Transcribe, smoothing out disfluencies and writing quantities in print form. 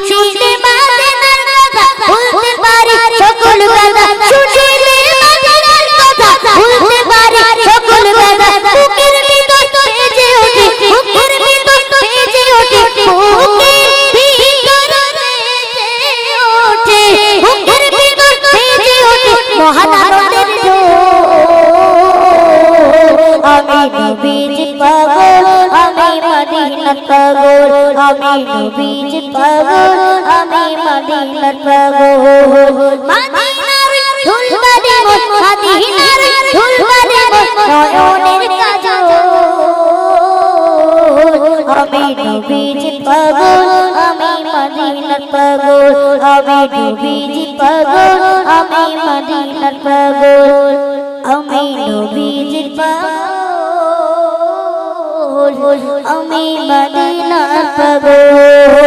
শুনিলে মদিনার কথা বলতে পারি সকল কথা শুনিলে মদিনার কথা বলতে পারি সকল কথা বুকের ভিতর বেজে ওঠে বুকের ভিতর বেজে ওঠে বুকের ভিতর বেজে ওঠে বুকের ভিতর বেজে ওঠে মহানদের আমি নবীজি পাগল আমি মদিনার পাগল আমি নবীজি পাগল আমি মদিনার পাগল মদিনার ধুল বাজে মদিনার ধুল বাজে নয়নের কাজল আমি নবীজি পাগল আমি মদিনার পাগল আমি নবীজি পাগল আমি মদিনার পাগল আমি নবীজির পাগল আমি মদিনার পাগল।